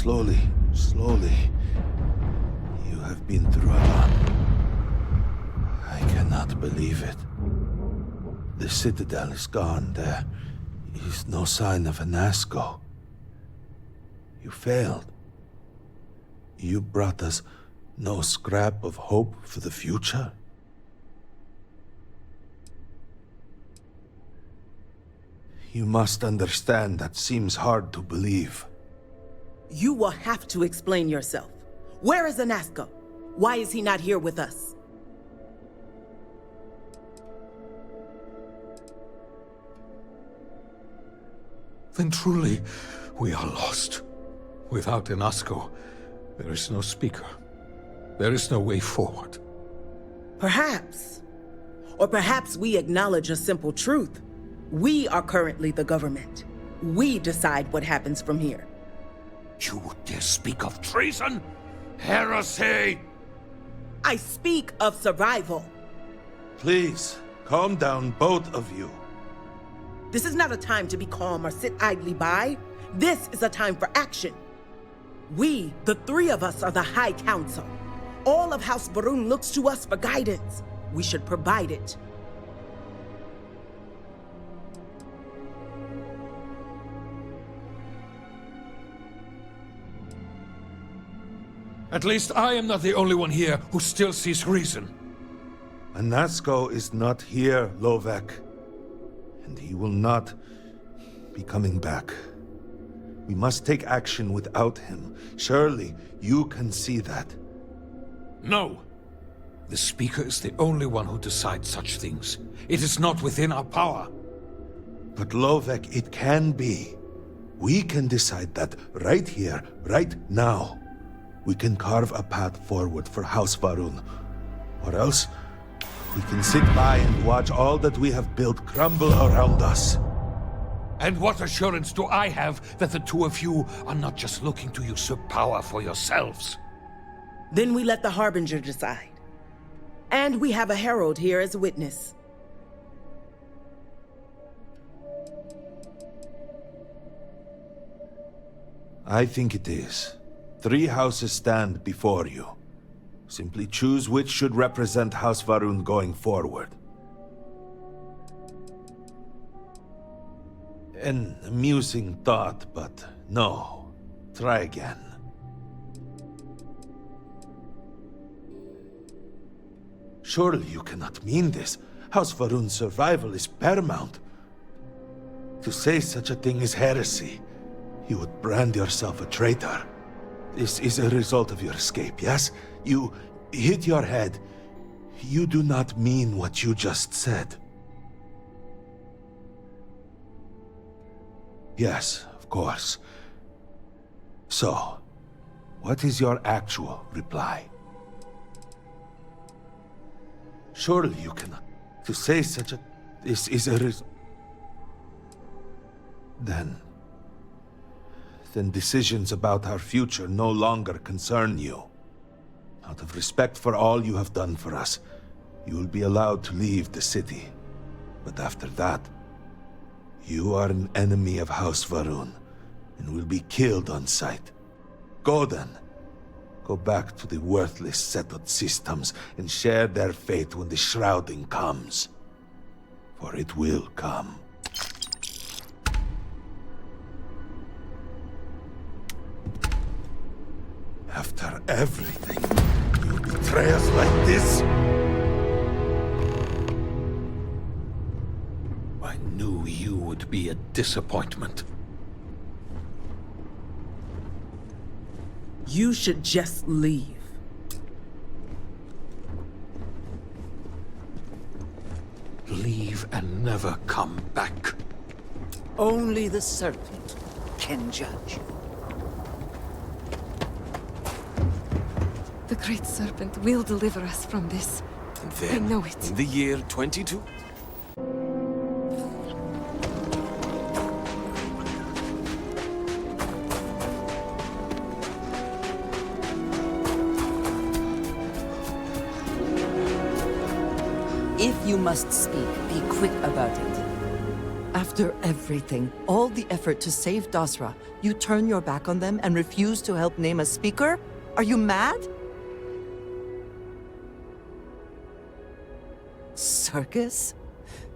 Slowly, slowly. You have been through a lot. I cannot believe it. The Citadel is gone. There is no sign of Anasco. You failed. You brought us no scrap of hope for the future? You must understand that seems hard to believe. You will have to explain yourself. Where is Anasco? Why is he not here with us? Then truly, we are lost. Without Anasco, there is no speaker. There is no way forward. Perhaps. Or perhaps we acknowledge a simple truth. We are currently the government. We decide what happens from here. You would dare speak of treason? Heresy! I speak of survival. Please, calm down, both of you. This is not a time to be calm or sit idly by. This is a time for action. We, the three of us, are the High Council. All of House Varun looks to us for guidance. We should provide it. At least I am not the only one here who still sees reason. Anasco is not here, Lovek. And he will not be coming back. We must take action without him. Surely, you can see that. No. The Speaker is the only one who decides such things. It is not within our power. But Lovek, it can be. We can decide that right here, right now. We can carve a path forward for House Varun. Or else, we can sit by and watch all that we have built crumble around us. And what assurance do I have that the two of you are not just looking to usurp power for yourselves? Then we let the Harbinger decide. And we have a herald here as a witness. I think it is. 3 houses stand before you. Simply choose which should represent House Varun going forward. An amusing thought, but no. Try again. Surely you cannot mean this. House Varun's survival is paramount. To say such a thing is heresy. You would brand yourself a traitor. This is a result of your escape, yes? You hit your head. You do not mean what you just said. Yes, of course. So, what is your actual reply? Surely you cannot. To say such a... This is a Then decisions about our future no longer concern you. Out of respect for all you have done for us, you will be allowed to leave the city. But after that, you are an enemy of House Varun, and will be killed on sight. Go then. Go back to the worthless settled systems and share their fate when the shrouding comes. For it will come. After everything, you betray us like this? I knew you would be a disappointment. You should just leave. Leave and never come back. Only the Serpent can judge. The Great Serpent will deliver us from this. And then, I know it. in the year 22... If you must speak, be quick about it. After everything, all the effort to save Dasra, you turn your back on them and refuse to help name a speaker? Are you mad? Circus?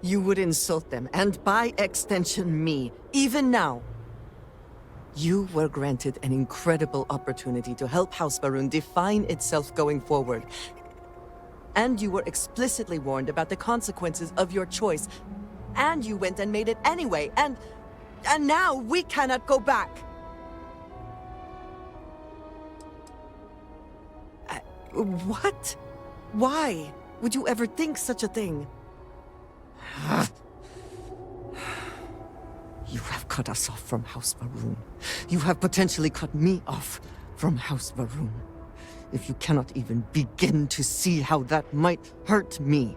You would insult them, and by extension me, even now. You were granted an incredible opportunity to help House Va'ruun define itself going forward. And you were explicitly warned about the consequences of your choice. And you went and made it anyway, and now we cannot go back. What? Why would you ever think such a thing? You have cut us off from House Va'ruun. You have potentially cut me off from House Va'ruun. If you cannot even begin to see how that might hurt me,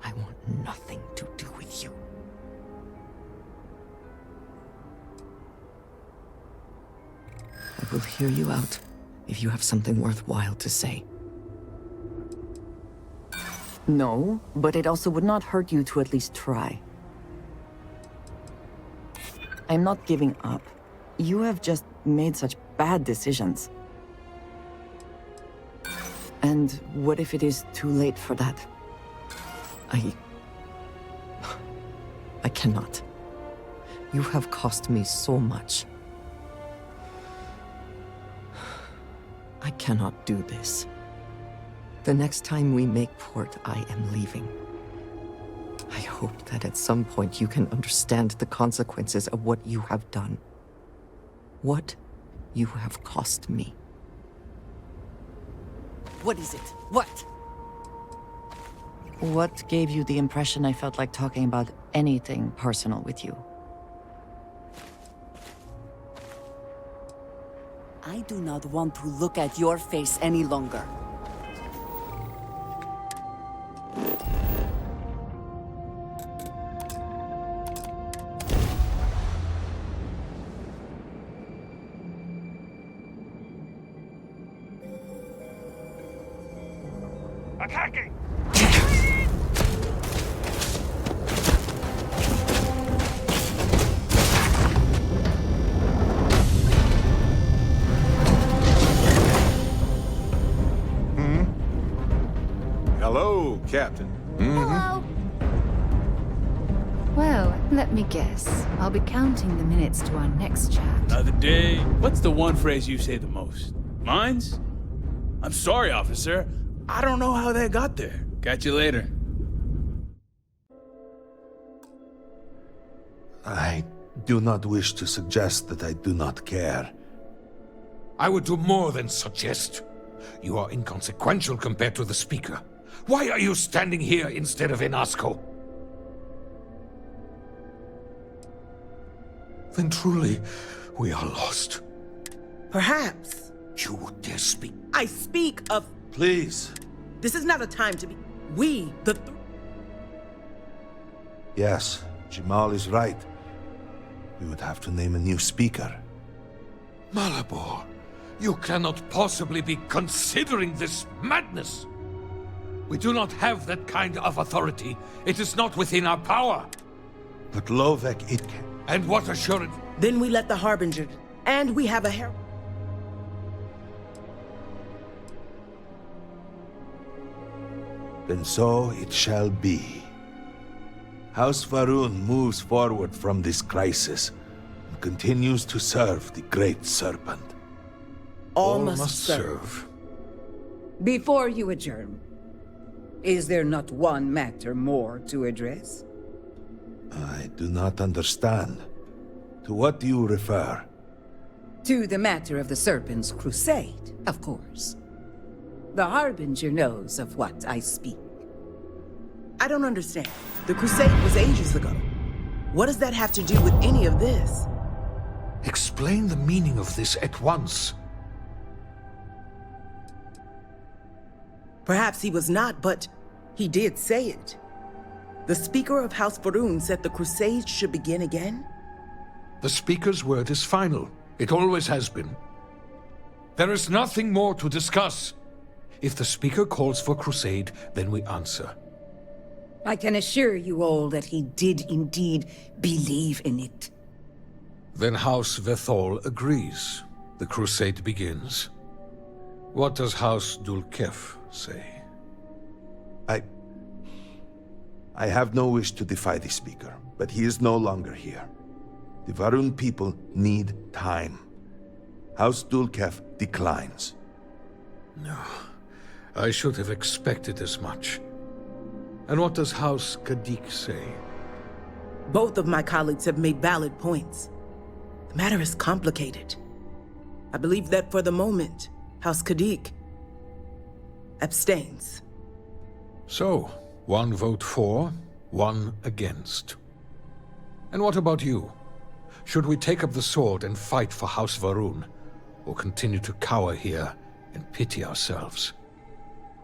I want nothing to do with you. I will hear you out if you have something worthwhile to say. No, but it also would not hurt you to at least try. I'm not giving up. You have just made such bad decisions. And what if it is too late for that? I cannot. You have cost me so much. I cannot do this. The next time we make port, I am leaving. I hope that at some point you can understand the consequences of what you have done. What you have cost me. What is it? What? What gave you the impression I felt like talking about anything personal with you? I do not want to look at your face any longer. Attacking! Hello, Captain. Hello. Well, let me guess. I'll be counting the minutes to our next chat. Another day. What's the one phrase you say the most? Mines? I'm sorry, officer. I don't know how that got there. Catch you later. I do not wish to suggest that I do not care. I would do more than suggest. You are inconsequential compared to the Speaker. Why are you standing here instead of in Asco? Then truly, we are lost. Perhaps. You would dare speak? I speak of... Please. This is not a time to be... We, the... Yes, Jamal is right. We would have to name a new speaker. Malabor, you cannot possibly be considering this madness. We do not have that kind of authority. It is not within our power. But Lovek, it can... And what assurance? Then we let the Harbinger... And we have a herald. Then so it shall be. House Va'ruun moves forward from this crisis and continues to serve the Great Serpent. All must serve. Before you adjourn, is there not one matter more to address? I do not understand. To what do you refer? To the matter of the Serpent's Crusade, of course. The Harbinger knows of what I speak. I don't understand. The Crusade was ages ago. What does that have to do with any of this? Explain the meaning of this at once. Perhaps he was not, but he did say it. The Speaker of House Va'ruun said the Crusade should begin again? The Speaker's word is final. It always has been. There is nothing more to discuss. If the Speaker calls for Crusade, then we answer. I can assure you all that he did indeed believe in it. Then House Vethol agrees. The crusade begins. What does House Dulkef say? I have no wish to defy the Speaker, but he is no longer here. The Varun people need time. House Dulkef declines. No, I should have expected as much. And what does House Kadik say? Both of my colleagues have made valid points. The matter is complicated. I believe that for the moment, House Kadik abstains. So, one vote for, one against. And what about you? Should we take up the sword and fight for House Varun, or continue to cower here and pity ourselves?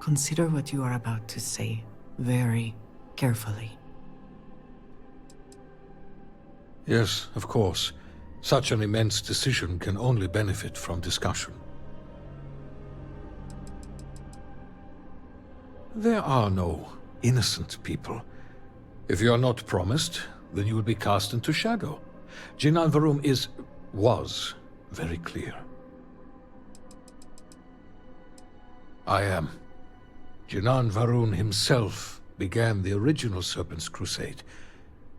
Consider what you are about to say very carefully. Yes, of course. Such an immense decision can only benefit from discussion. There are no innocent people. If you are not promised, then you will be cast into shadow. Jinan Varum was very clear. I am. Jinan Varun himself began the original Serpent's Crusade,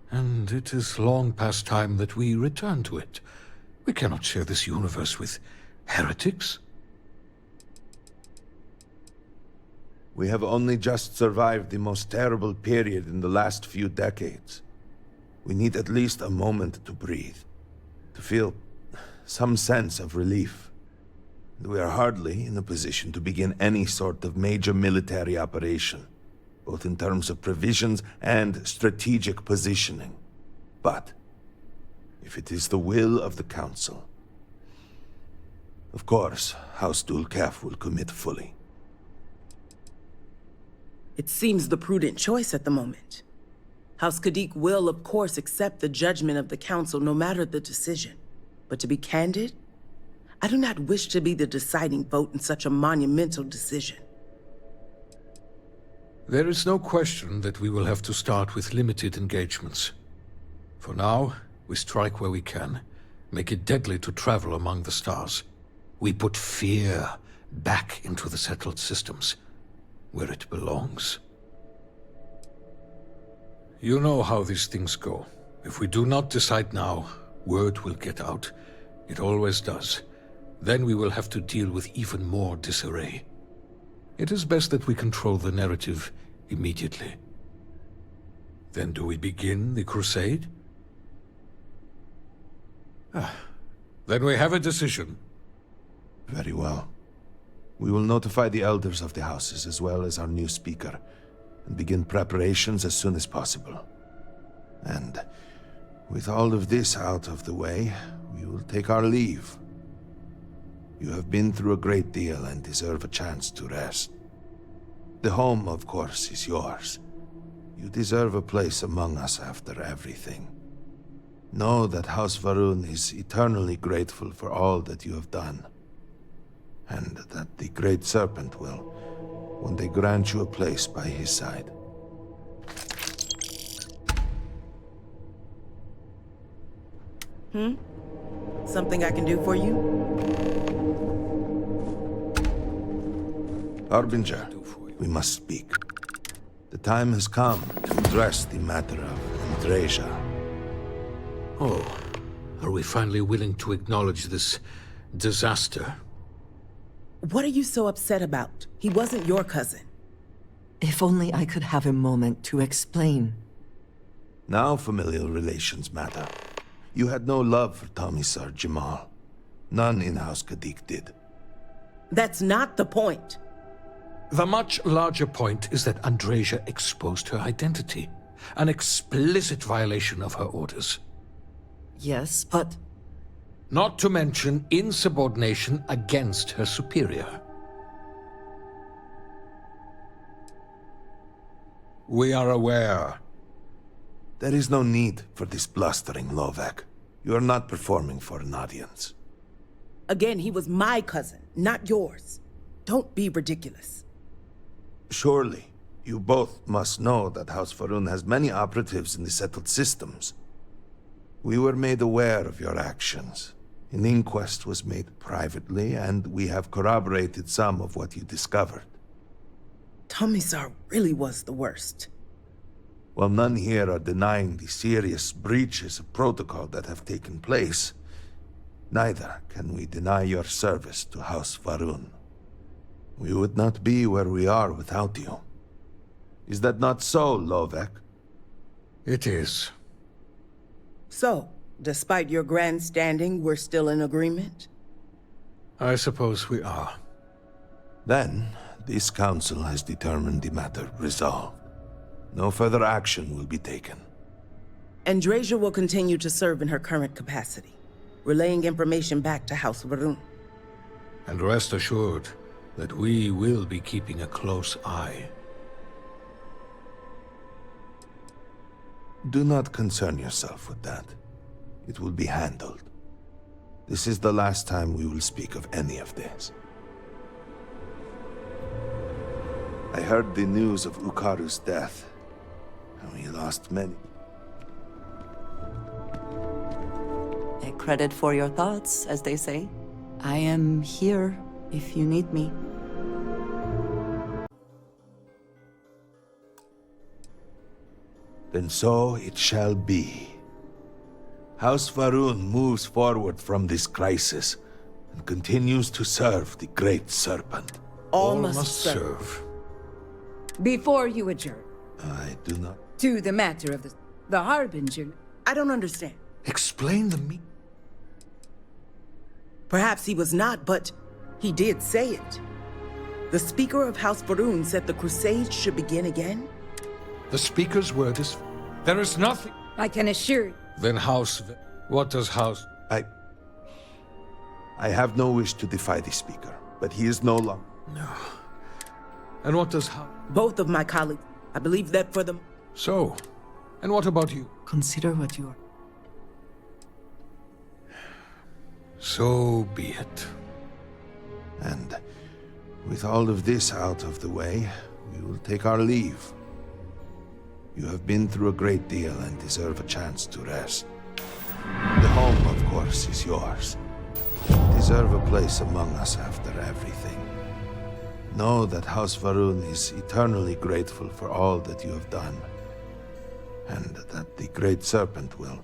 and it is long past time that we return to it. We cannot share this universe with heretics. We have only just survived the most terrible period in the last few decades. We need at least a moment to breathe, to feel some sense of relief. We are hardly in a position to begin any sort of major military operation, both in terms of provisions and strategic positioning. But, if it is the will of the Council, of course, House Dulkef will commit fully. It seems the prudent choice at the moment. House Kadik will, of course, accept the judgment of the Council no matter the decision. But to be candid, I do not wish to be the deciding vote in such a monumental decision. There is no question that we will have to start with limited engagements. For now, we strike where we can, make it deadly to travel among the stars. We put fear back into the settled systems, where it belongs. You know how these things go. If we do not decide now, word will get out. It always does. Then we will have to deal with even more disarray. It is best that we control the narrative immediately. Then do we begin the crusade? Then we have a decision. Very well. We will notify the elders of the houses as well as our new speaker, and begin preparations as soon as possible. And with all of this out of the way, we will take our leave. You have been through a great deal and deserve a chance to rest. The home, of course, is yours. You deserve a place among us after everything. Know that House Varun is eternally grateful for all that you have done, and that the Great Serpent will one day grant you a place by his side. Something I can do for you? Harbinger, we must speak. The time has come to address the matter of Andreja. Oh, are we finally willing to acknowledge this disaster? What are you so upset about? He wasn't your cousin. If only I could have a moment to explain. Now familial relations matter. You had no love for Tomisar Jamal. None in House Kadik did. That's not the point. The much larger point is that Andreja exposed her identity. An explicit violation of her orders. Yes, but... Not to mention insubordination against her superior. We are aware. There is no need for this blustering, Lovak. You are not performing for an audience. Again, he was my cousin, not yours. Don't be ridiculous. Surely, You both must know that House Varun has many operatives in the settled systems. We were made aware of your actions. An inquest was made privately, and we have corroborated some of what you discovered. Tomisar really was the worst. While none here are denying the serious breaches of protocol that have taken place, neither can we deny your service to House Varun. We would not be where we are without you. Is that not so, Lovek? It is. So, despite your grandstanding, we're still in agreement? I suppose we are. Then, this council has determined the matter resolved. No further action will be taken. Andreja will continue to serve in her current capacity, relaying information back to House Varun. And rest assured that we will be keeping a close eye. Do not concern yourself with that. It will be handled. This is the last time we will speak of any of this. I heard the news of Ukaru's death, and we lost many. A credit for your thoughts, as they say. I am here if you need me. Then so it shall be. House Varun moves forward from this crisis and continues to serve the Great Serpent. All must serve. Before you adjourn, I do not... to the matter of the Harbinger. I don't understand. Explain the me. Perhaps he was not, but he did say it. The Speaker of House Varun said the Crusade should begin again? The Speaker's word is... There is nothing... I can assure you. Then House... What does House... I have no wish to defy the Speaker, but he is no longer... No. And what does House... Both of my colleagues. I believe that for them. So, and what about you? Consider what you are. So be it. And with all of this out of the way, we will take our leave. You have been through a great deal and deserve a chance to rest. The home, of course, is yours. You deserve a place among us after everything. Know that House Varun is eternally grateful for all that you have done, and that the Great Serpent will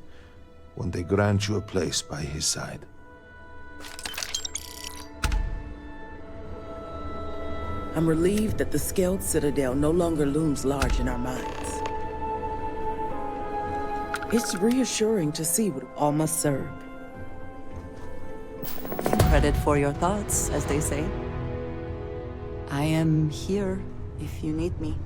one day grant you a place by his side. I'm relieved that the Scaled Citadel no longer looms large in our minds. It's reassuring to see what all must serve. Credit for your thoughts, as they say. I am here if you need me.